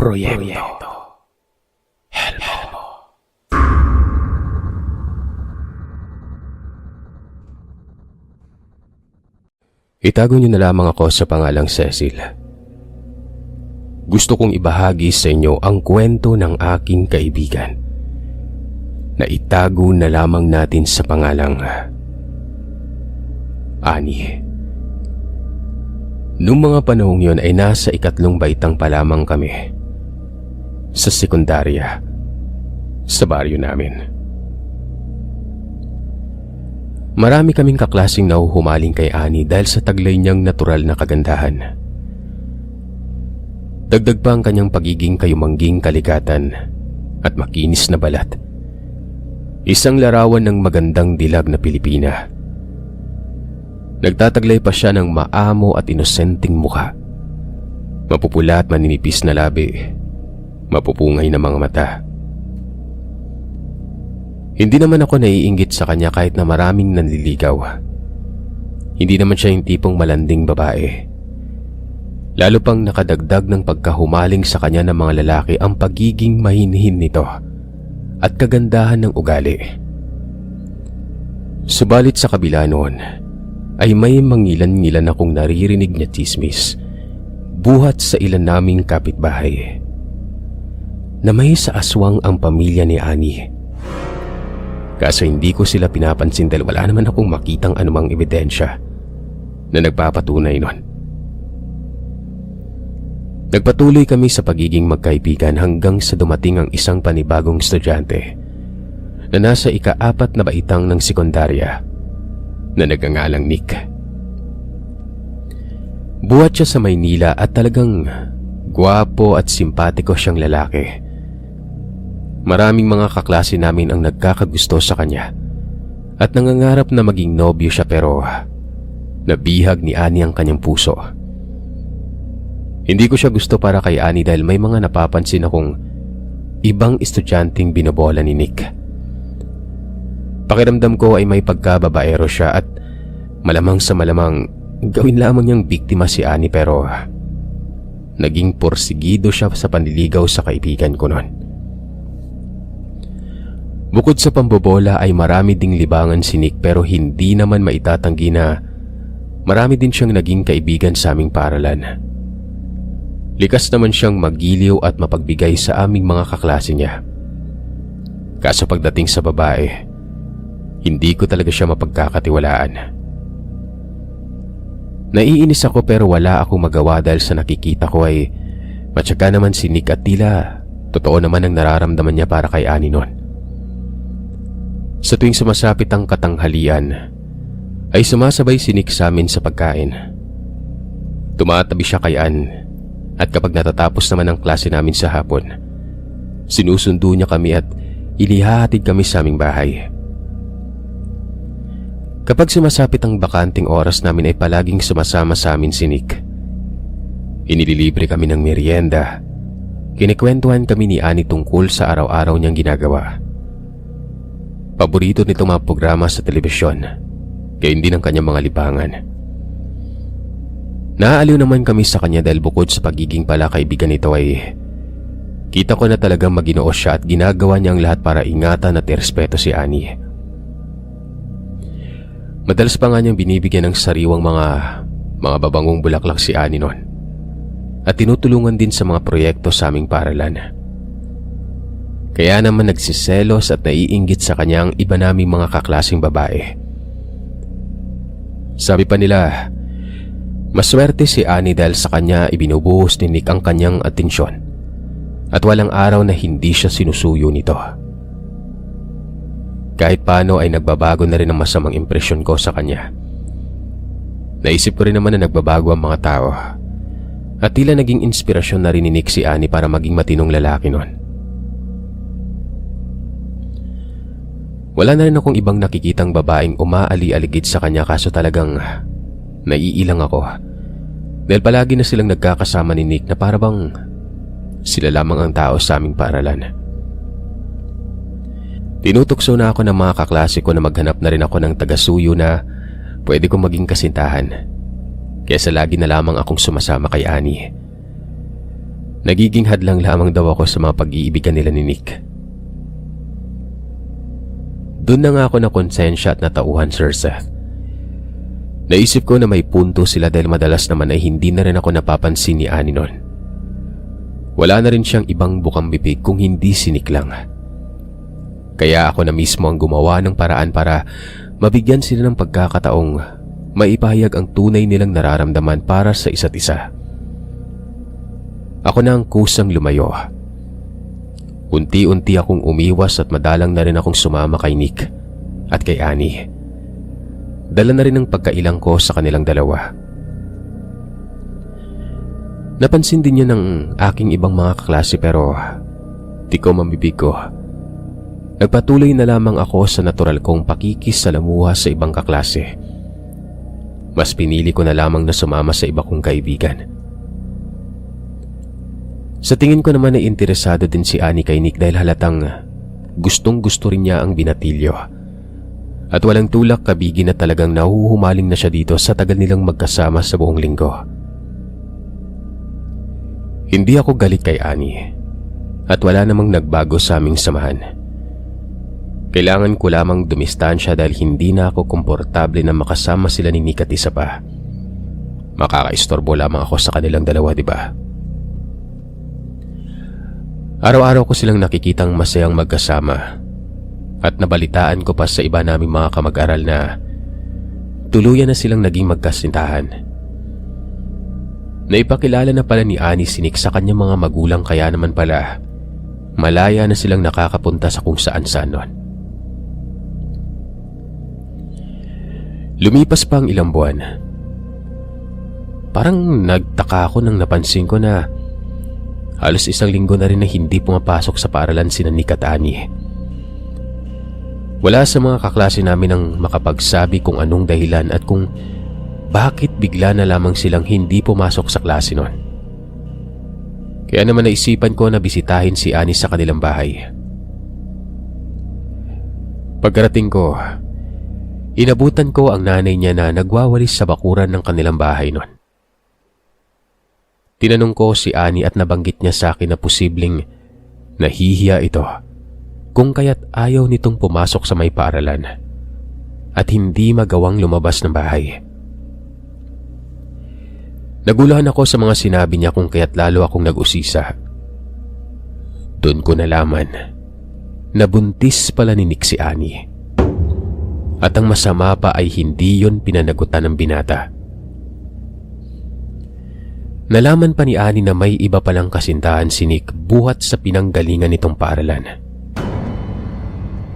Proyekto Helmo. Itago niyo na lamang ako sa pangalang Cecil. Gusto kong ibahagi sa inyo ang kwento ng aking kaibigan na itago na lamang natin sa pangalang Ani. Noong mga panahong yun ay nasa 3 baitang pa lamang kami sa sekundarya sa baryo namin. Marami kaming kaklaseng nahuhumaling kay Ani dahil sa taglay niyang natural na kagandahan. Dagdag pa ang kanyang pagiging kayumangging kaligatan at makinis na balat. Isang larawan ng magandang dilag na Pilipina. Nagtataglay pa siya ng maamo at inosenteng mukha. Mapupula at maninipis na labi. Mapupungay na mga mata. Hindi naman ako naiinggit sa kanya kahit na maraming nanliligaw. Hindi naman siya yung tipong malanding babae. Lalo pang nakadagdag ng pagkahumaling sa kanya ng mga lalaki ang pagiging mahinhin nito at kagandahan ng ugali. Subalit sa kabila noon ay may mangilan-ngilan akong naririnig na tsismis buhat sa ilan naming kapitbahay na may sa aswang ang pamilya ni Ani. Kaso hindi ko sila pinapansin dahil wala naman akong makitang anumang ebidensya na nagpapatunay nun. Nagpatuloy kami sa pagiging magkaibigan hanggang sa dumating ang isang panibagong estudyante na nasa 4 na baitang ng sekundarya na nagngangalang Nick. Buhat siya sa Maynila at talagang gwapo at simpatiko siyang lalaki. Maraming mga kaklase namin ang nagkakagusto sa kanya at nangangarap na maging nobyo siya pero nabihag ni Ani ang kanyang puso. Hindi ko siya gusto para kay Ani dahil may mga napapansin akong ibang estudyanteng binobola ni Nick. Pakiramdam ko ay may pagkababaero siya at malamang sa malamang gawin lamang niyang biktima si Ani pero naging porsigido siya sa panliligaw sa kaibigan ko noon. Bukod sa pambobola ay marami ding libangan si Nick pero hindi naman maitatanggi na marami din siyang naging kaibigan sa aming paaralan. Likas naman siyang magiliw at mapagbigay sa aming mga kaklase niya. Kaso pagdating sa babae, hindi ko talaga siya mapagkakatiwalaan. Naiinis ako pero wala akong magawa dahil sa nakikita ko ay matyaga naman si Nick at tila totoo naman ang nararamdaman niya para kay Ani noon. Sa tuwing sumasapit ang katanghalian, ay sumasabay si Nick sa amin sa pagkain. Tumatabi siya kay Ann at kapag natatapos naman ang klase namin sa hapon, sinusundo niya kami at inihahatid kami sa aming bahay. Kapag sumasapit ang bakanting oras namin ay palaging sumasama sa amin si Nick. Inililibre kami ng merienda. Kinikwentuhan kami ni Ani tungkol sa araw-araw niyang ginagawa. Paborito nitong mga programa sa telebisyon, gayon din ang kanyang mga libangan. Naaaliw naman kami sa kanya dahil bukod sa pagiging palakaibigan nito ay kita ko na talagang maginoo siya at ginagawa niya ang lahat para ingatan at irespeto si Ani. Madalas pa nga niyang binibigyan ng sariwang mga babangong bulaklak si Ani noon at tinutulungan din sa mga proyekto sa aming paaralan. Kaya naman nagsiselos at naiinggit sa kanya ang iba naming mga kaklaseng babae. Sabi pa nila, maswerte si Ani dahil sa kanya ibinubuhos ni Nick ang kanyang atensyon at walang araw na hindi siya sinusuyo nito. Kahit paano ay nagbabago na rin ang masamang impresyon ko sa kanya. Naisip ko rin naman na nagbabago ang mga tao at tila naging inspirasyon na rin ni Nick si Ani para maging matinong lalaki noon. Wala na rin akong ibang nakikitang babaeng umaali-aligid sa kanya kaso talagang naiilang ako dahil palagi na silang nagkakasama ni Nick na para bang sila lamang ang tao sa aming paaralan. Tinutokso na ako ng mga kaklase ko na maghanap na rin ako ng taga-suyo na pwede kong maging kasintahan kaysa lagi na lamang akong sumasama kay Ani. Nagiging hadlang lamang daw ako sa mga pag-iibigan nila ni Nick. Doon na nga ako na konsensya at natauhan, Sir Seth. Naisip ko na may punto sila dahil madalas naman ay hindi na rin ako napapansin ni Annie noon. Wala na rin siyang ibang bukang bibig kung hindi si Nick lang. Kaya ako na mismo ang gumawa ng paraan para mabigyan sila ng pagkakataong maipahayag ang tunay nilang nararamdaman para sa isa't isa. Ako na ang kusang lumayo. Unti-unti akong umiwas at madalang na rin akong sumama kay Nick at kay Annie. Dala na rin ang pagkailang ko sa kanilang dalawa. Napansin din niya ng aking ibang mga kaklase pero di ko mambibig ko. Nagpatuloy na lamang ako sa natural kong pakikisalamuha sa ibang kaklase. Mas pinili ko na lamang na sumama sa iba kong kaibigan. Sa tingin ko naman ay interesado din si Annie kay Nick dahil halatang gustong-gusto rin niya ang binatilyo. At walang tulak kabigi na talagang nahuhumaling na siya dito sa tagal nilang magkasama sa buong linggo. Hindi ako galit kay Annie at wala namang nagbago sa aming samahan. Kailangan ko lamang dumistansya dahil hindi na ako komportable na makasama sila ni Nick at isa pa. Makakaistorbo lamang ako sa kanilang dalawa, di ba? Araw-araw ko silang nakikitang masayang magkasama at nabalitaan ko pa sa iba naming mga kamag-aral na tuluyan na silang naging magkasintahan. Naipakilala na pala ni Annie si Nick sa kanyang mga magulang kaya naman pala malaya na silang nakakapunta sa kung saan-saan noon. Lumipas pa ang ilang buwan. Parang nagtaka ako nang napansin ko na halos isang linggo na rin na hindi pumapasok sa paaralan sina Nick at Annie. Wala sa mga kaklase namin ang makapagsabi kung anong dahilan at kung bakit bigla na lamang silang hindi pumasok sa klase noon. Kaya naman naisipan ko na bisitahin si Annie sa kanilang bahay. Pagkarating ko, inabutan ko ang nanay niya na nagwawalis sa bakuran ng kanilang bahay noon. Tinanong ko si Annie at nabanggit niya sa akin na posibleng nahihiya ito kung kaya't ayaw nitong pumasok sa may paaralan at hindi magawang lumabas ng bahay. Naguluhan ako sa mga sinabi niya kung kaya't lalo akong nag-usisa. Doon ko nalaman na buntis pala ni Nick si Annie. At ang masama pa ay hindi yon pinanagutan ng binata. Nalaman pa ni Annie na may iba palang kasintahan si Nick buhat sa pinanggalingan nitong paaralan.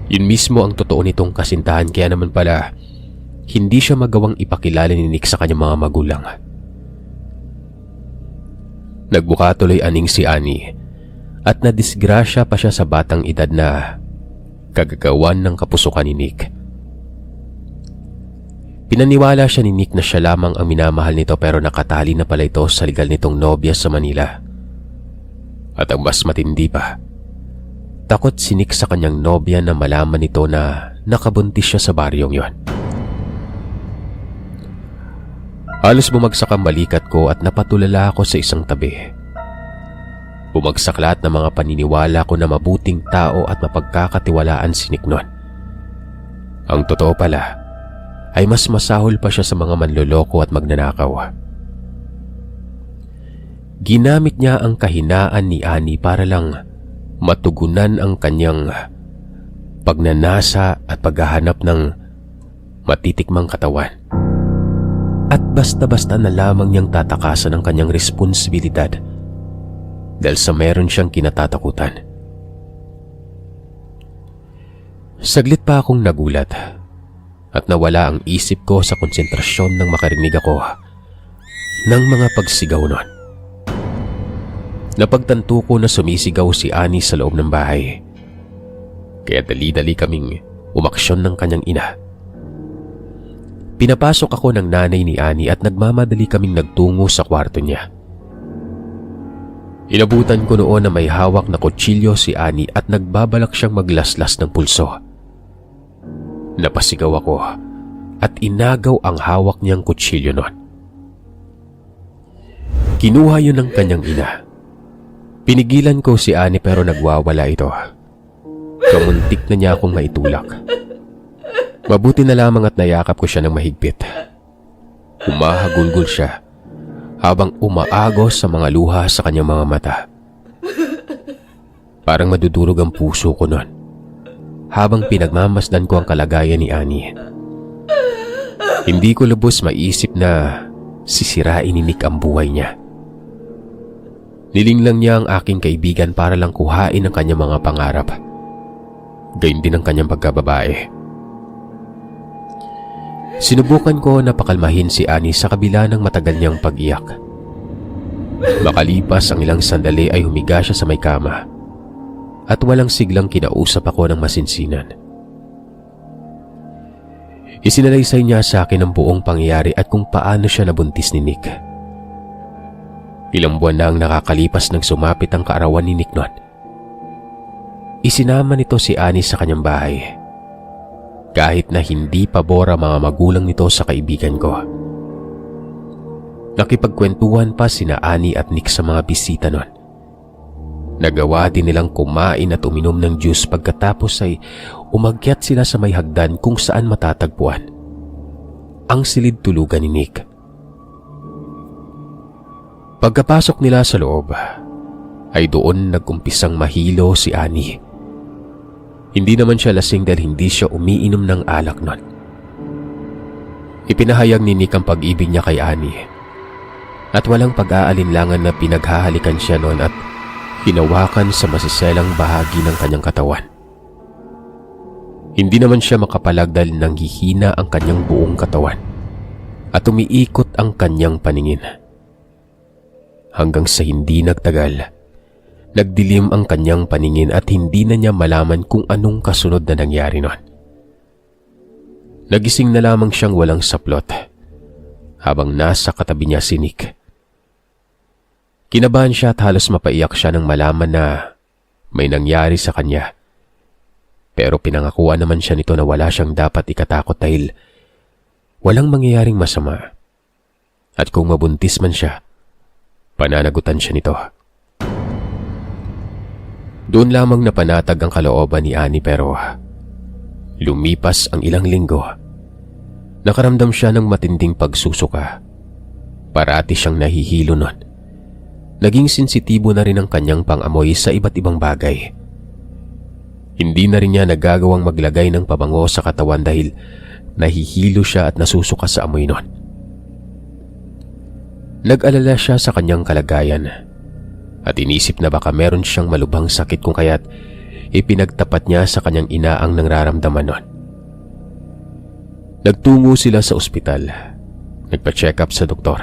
Yun mismo ang totoo nitong kasintahan kaya naman pala hindi siya magawang ipakilala ni Nick sa kanyang mga magulang. Nagbuka tuloy aning si Annie at nadisgrasya pa siya sa batang edad na kagagawan ng kapusukan ni Nick. Pinaniwala siya ni Nick na siya lamang ang minamahal nito pero nakatali na pala ito sa legal nitong nobya sa Manila. At ang mas matindi pa, takot si Nick sa kanyang nobya na malaman nito na nakabuntis siya sa baryong yon. Halos bumagsak ang balikat ko at napatulala ako sa isang tabi. Bumagsak lahat ng mga paniniwala ko na mabuting tao at mapagkakatiwalaan si Nick noon. Ang totoo pala ay mas masahol pa siya sa mga manloloko at magnanakaw. Ginamit niya ang kahinaan ni Annie para lang matugunan ang kanyang pagnanasa at paghahanap ng matitikmang katawan. At basta-basta na lamang niyang tatakasan ang kanyang responsibilidad dahil sa meron siyang kinatatakutan. Saglit pa akong nagulat at nawala ang isip ko sa konsentrasyon nang makarinig ako ng mga pagsigaw nun. Napagtanto ko na sumisigaw si Annie sa loob ng bahay. Kaya dali-dali kaming umaksyon ng kanyang ina. Pinapasok ako ng nanay ni Annie at nagmamadali kaming nagtungo sa kwarto niya. Inabutan ko noon na may hawak na kutsilyo si Annie at nagbabalak siyang maglaslas ng pulso. Napasigaw ako at inagaw ang hawak niyang kutsilyo noon. Kinuha yun ng kanyang ina Pinigilan ko si Ani pero nagwawala ito. Kamuntik na niya akong maitulak. Mabuti na lamang at nayakap ko siya ng mahigpit. Humahagulgol siya habang umaagos sa mga luha sa kanyang mga mata. Parang madudurog ang puso ko noon habang pinagmamasdan ko ang kalagayan ni Ani. Hindi ko lubos maisip na sisirain ni Nick ang buhay niya. Nilinglang niya ang aking kaibigan para lang kuhain ang kanyang mga pangarap. Gayun din ang kanyang pagkababae. Sinubukan ko na pakalmahin si Ani sa kabila ng matagal niyang pag-iyak. Makalipas ang ilang sandali ay humiga siya sa may kama at walang siglang kinausap ako ng masinsinan. Isinalaysay niya sa akin ang buong pangyayari at kung paano siya nabuntis ni Nick. Ilang buwan na ang nakakalipas nang sumapit ang kaarawan ni Nick noon. Isinama nito si Ani sa kanyang bahay. Kahit na hindi pabor ang mga magulang nito sa kaibigan ko. Nakipagkwentuhan pa sina Ani at Nick sa mga bisita noon. Nagawa din nilang kumain at uminom ng juice pagkatapos ay umakyat sila sa may hagdan kung saan matatagpuan ang silid tulugan ni Nick. Pagkapasok nila sa loob ay doon nagumpisang mahilo si Ani. Hindi naman siya lasing dahil hindi siya umiinom ng alak noon. Ipinahayag ni Nick ang pag-ibig niya kay Ani at walang pag-aalinlangan na pinaghahalikan siya noon at hinawakan sa masiselang bahagi ng kanyang katawan. Hindi naman siya makapalag dahil nanghihina ang kanyang buong katawan at umiikot ang kanyang paningin. Hanggang sa hindi nagtagal, nagdilim ang kanyang paningin at hindi na niya malaman kung anong kasunod na nangyari noon. Nagising na lamang siyang walang saplot habang nasa katabi niya si Nick. Kinabahan siya at halos mapaiyak siya nang malaman na may nangyari sa kanya. Pero pinangakuan naman siya nito na wala siyang dapat ikatakot dahil walang mangyayaring masama. At kung mabuntis man siya, pananagutan siya nito. Doon lamang napanatag ang kalooban ni Ani pero lumipas ang ilang linggo. Nakaramdam siya ng matinding pagsusuka. Parati siyang nahihilo nun. Naging sensitibo na rin ang kanyang pang-amoy sa iba't ibang bagay. Hindi na rin niya nagagawang maglagay ng pabango sa katawan dahil nahihilo siya at nasusuka sa amoy nun. Nag-alala siya sa kanyang kalagayan at inisip na baka meron siyang malubhang sakit kung kaya't ipinagtapat niya sa kanyang ina ang nararamdaman nun. Nagtungo sila sa ospital, nagpa-check up sa doktor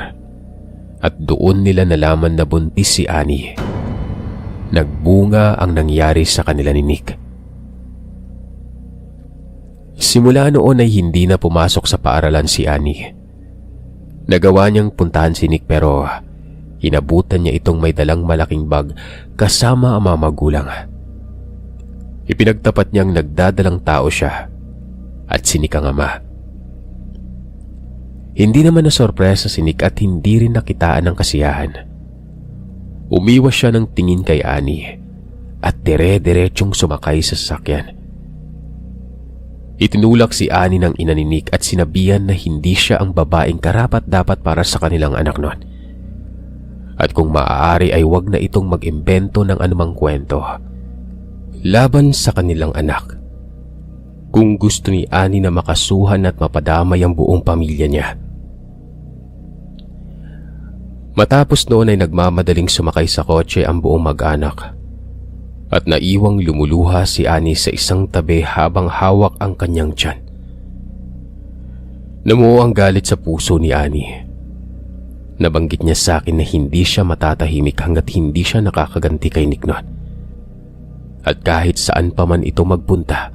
at doon nila nalaman na buntis si Ani. Nagbunga ang nangyari sa kanila ni Nick. Simula noon ay hindi na pumasok sa paaralan si Ani. Nagawa niyang puntahan si Nick pero inabutan niya itong may dalang malaking bag kasama ang mga magulang. Ipinagtapat niyang nagdadalang tao siya at si Nick ang ama. Hindi naman nasorpresa si Nick at hindi rin nakitaan ng kasiyahan. Umiwas siya ng tingin kay Ani at dire-diretsyong sumakay sa sasakyan. Itinulak si Ani ng ina ni Nick at sinabihan na hindi siya ang babaeng karapat-dapat para sa kanilang anak noon. At kung maaari ay wag na itong mag-imbento ng anumang kwento laban sa kanilang anak. Kung gusto ni Ani na makasuhan at mapadamay ang buong pamilya niya. Matapos noon ay nagmamadaling sumakay sa kotse ang buong mag-anak. At naiwang lumuluha si Ani sa isang tabi habang hawak ang kanyang tiyan. Namuo ang galit sa puso ni Ani. Nabanggit niya sa akin na hindi siya matatahimik hanggat hindi siya nakakaganti kay Nick noon. At kahit saan pa man ito magpunta,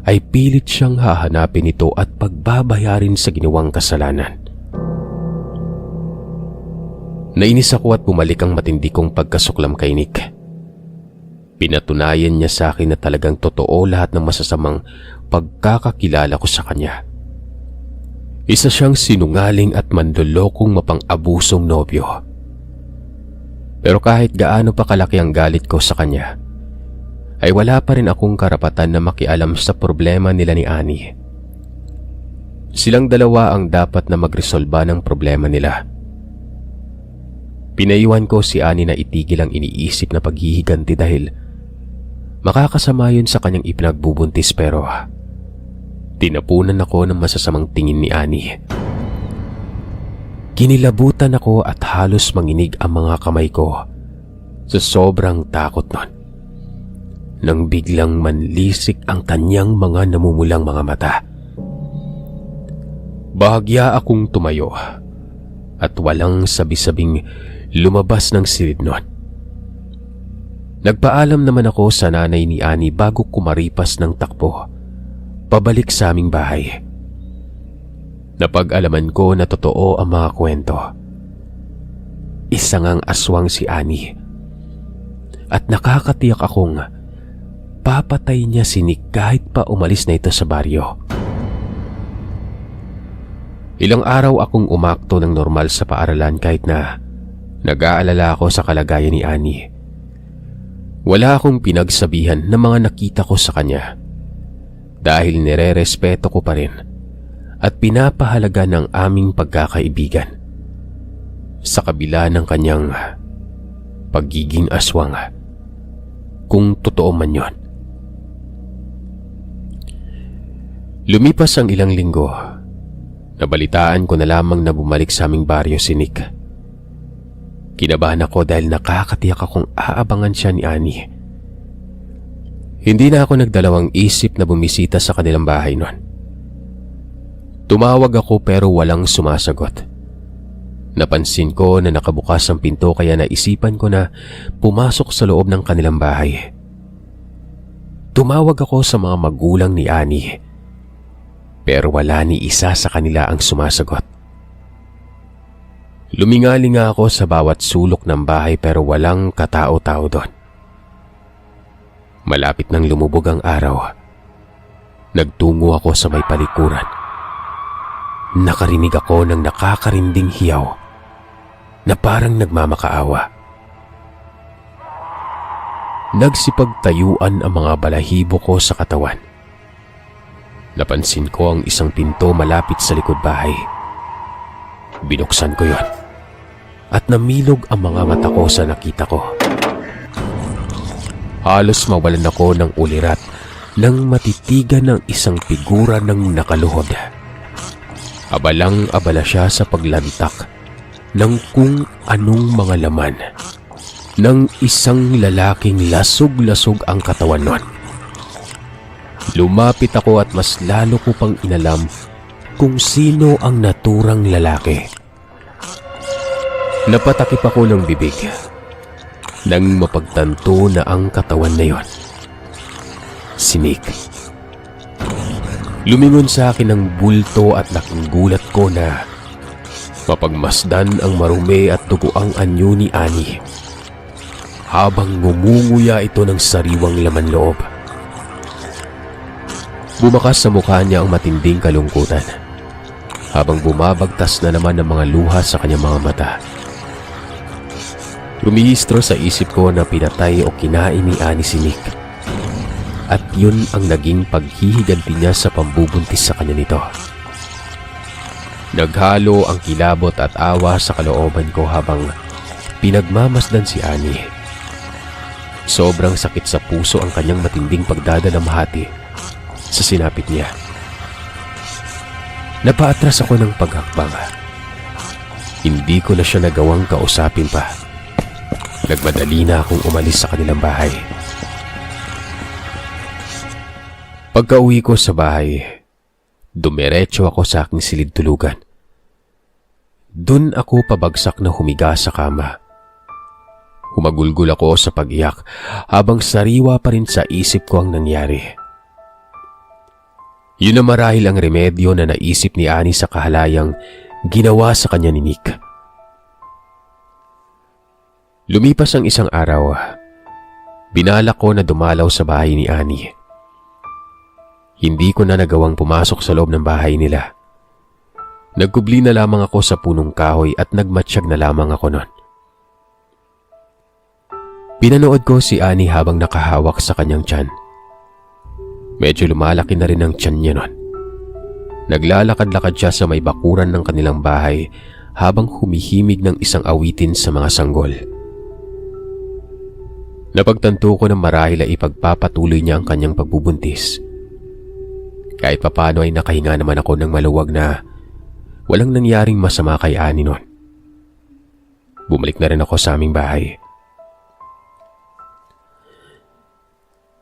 ay pilit siyang hahanapin ito at pagbabayarin sa ginawang kasalanan. Nainis ako at bumalik ang matindi kong pagkasuklam kay Nick. Pinatunayan niya sa akin na talagang totoo lahat ng masasamang pagkakakilala ko sa kanya. Isa siyang sinungaling at manlolokong mapang-abusong nobyo. Pero kahit gaano pa kalaki ang galit ko sa kanya, ay wala pa rin akong karapatan na makialam sa problema nila ni Annie. Silang dalawa ang dapat na magresolba ng problema nila. Pinaiwan ko si Annie na itigil ang iniisip na paghihiganti dahil makakasama yun sa kanyang ipinagbubuntis, pero tinapunan ako ng masasamang tingin ni Annie. Kinilabutan ako at halos manginig ang mga kamay ko sa sobrang takot nun, nang biglang manlisik ang kanyang mga namumulang mga mata. Bahagya akong tumayo at walang sabi-sabing lumabas ng silid nun. Nagpaalam naman ako sa nanay ni Annie bago kumaripas ng takbo pabalik sa aming bahay. Napag-alaman ko na totoo ang mga kwento. Isa ngang aswang si Annie at nakakatiyak akong papatay niya si Nick kahit pa umalis na ito sa baryo. Ilang araw akong umakto ng normal sa paaralan kahit na nag-aalala ako sa kalagayan ni Annie. Wala akong pinagsabihan ng mga nakita ko sa kanya dahil nire-respeto ko pa rin at pinapahalaga ng aming pagkakaibigan sa kabila ng kanyang pagiging aswang, kung totoo man yon. Lumipas ang ilang linggo. Nabalitaan ko na lamang na bumalik sa aming baryo si Nick. Kinabahan ako dahil nakakatiyak akong aabangan siya ni Annie. Hindi na ako nagdalawang isip na bumisita sa kanilang bahay noon. Tumawag ako pero walang sumasagot. Napansin ko na nakabukas ang pinto kaya naisipan ko na pumasok sa loob ng kanilang bahay. Tumawag ako sa mga magulang ni Annie, pero wala ni isa sa kanila ang sumasagot. Lumingalinga ako sa bawat sulok ng bahay pero walang katao-tao doon. Malapit nang lumubog ang araw, nagtungo ako sa may palikuran. Nakarinig ako ng nakakarinding hiyaw na parang nagmamakaawa. Nagsipagtayuan ang mga balahibo ko sa katawan. Napansin ko ang isang pinto malapit sa likod bahay. Binuksan ko yon at namilog ang mga mata ko sa nakita ko. Halos mawalan ako ng ulirat nang matitigan ng isang figura ng nakaluhod. Abalang-abala siya sa paglantak ng kung anong mga laman ng isang lalaking lasog-lasog ang katawan nun. Lumapit ako at mas lalo ko pang inalam kung sino ang naturang lalaki. Napatakip ako ng bibig nang mapagtanto na ang katawan na yon si Nick. Lumingon sa akin ang bulto at laking gulat ko na mapagmasdan ang marumi at dugoang anyo ni Annie habang ngumunguya ito ng sariwang laman loob. Bumakas sa mukha niya ang matinding kalungkutan habang bumabagtas na naman ng mga luha sa kanyang mga mata. Lumihistro sa isip ko na pinatay o kinain ni Annie si Nick at yun ang naging paghihiganti niya sa pambubuntis sa kanya nito. Naghalo ang kilabot at awa sa kalooban ko habang pinagmamasdan si Annie. Sobrang sakit sa puso ang kanyang matinding pagdadalamhati sa sinapit niya. Napaatras ako ng paghakbang. Hindi ko na siya nagawang kausapin pa. Nagmadali na akong umalis sa kanilang bahay. Pagka-uwi ko sa bahay, dumiretso ako sa aking silid tulugan. Doon ako pabagsak na humiga sa kama. Humagulgul ako sa pag-iyak habang sariwa pa rin sa isip ko ang nangyari. Yun na marahil ang remedyo na naisip ni Annie sa kahalayang ginawa sa kanya ni Nick. Lumipas ang isang araw, binalak ko na dumalaw sa bahay ni Annie. Hindi ko na nagawang pumasok sa loob ng bahay nila. Nagkubli na lamang ako sa punong kahoy at nagmatsyag na lamang ako nun. Pinanood ko si Annie habang nakahawak sa kanyang tiyan. Medyo lumalaki na rin ang tiyan niya nun. Naglalakad-lakad siya sa may bakuran ng kanilang bahay habang humihimig ng isang awitin sa mga sanggol. Napagtanto ko na marahil ay ipagpapatuloy niya ang kanyang pagbubuntis. Kahit papano ay nakahinga naman ako ng maluwag na walang nangyaring masama kay Annie nun. Bumalik na rin ako sa aming bahay.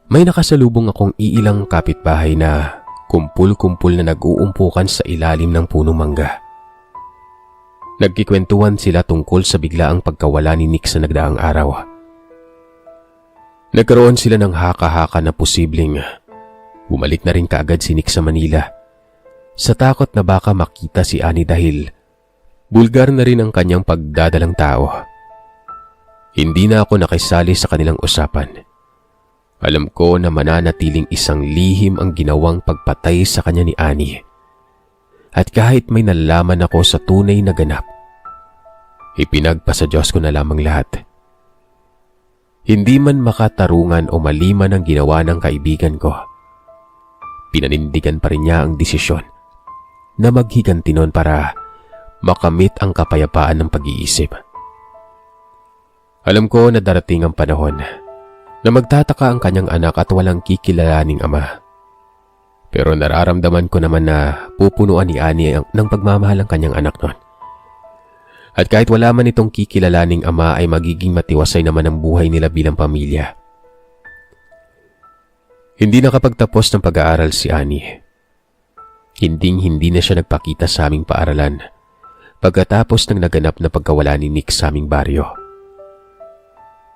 May nakasalubong akong iilang kapitbahay na kumpul-kumpul na nag-uumpukan sa ilalim ng punong mangga. Nagkikwentuhan sila tungkol sa biglaang pagkawala ni Nick sa nagdaang araw. Nagkaroon sila ng haka-haka na posibleng bumalik na rin kaagad si Nick sa Manila sa takot na baka makita si Annie dahil bulgar na rin ang kanyang pagdadalang tao. Hindi na ako nakisali sa kanilang usapan. Alam ko na mananatiling isang lihim ang ginawang pagpatay sa kanya ni Annie. At kahit may nalaman ako sa tunay na ganap, ipinagpasa Diyos ko na lamang lahat. Hindi man makatarungan o maliman ang ginawa ng kaibigan ko, pinanindigan pa rin niya ang desisyon na maghiganti nun para makamit ang kapayapaan ng pag-iisip. Alam ko na darating ang panahon na magtataka ang kanyang anak at walang kikilalaning ama. Pero nararamdaman ko naman na pupunuan ni Annie ng pagmamahal ang kanyang anak nun. At kahit wala man itong kikilalaning ama ay magiging matiwasay naman ang buhay nila bilang pamilya. Hindi nakapagtapos ng pag-aaral si Annie. Hindi na siya nagpakita sa aming paaralan pagkatapos ng naganap na pagkawala ni Nick sa aming baryo.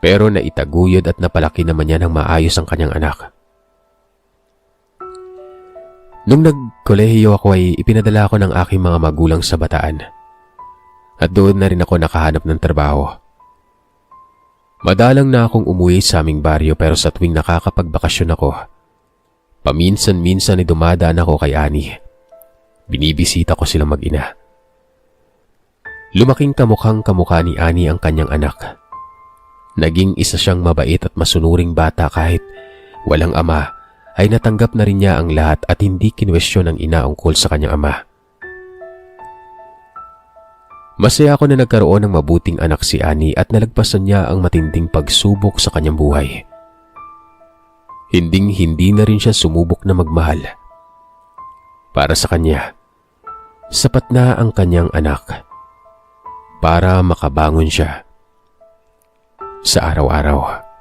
Pero naitaguyod at napalaki naman niya ng maayos ang kanyang anak. Nung nagkolehiyo ako ay ipinadala ako ng aking mga magulang sa Bataan. At doon na rin ako nakahanap ng trabaho. Madalang na akong umuwi sa aming baryo pero sa tuwing nakakapagbakasyon ako, paminsan-minsan ay dumadaan ako kay Annie. Binibisita ko silang mag-ina. Lumaking kamukhang kamukha ni Annie ang kanyang anak. Naging isa siyang mabait at masunuring bata kahit walang ama ay natanggap na rin niya ang lahat at hindi kinwestiyon ng ina ungkol sa kanyang ama. Masaya ako na nagkaroon ng mabuting anak si Annie at nalagpasan niya ang matinding pagsubok sa kanyang buhay. Hindi na rin siya sumubok na magmahal. Para sa kanya, sapat na ang kanyang anak para makabangon siya sa araw-araw.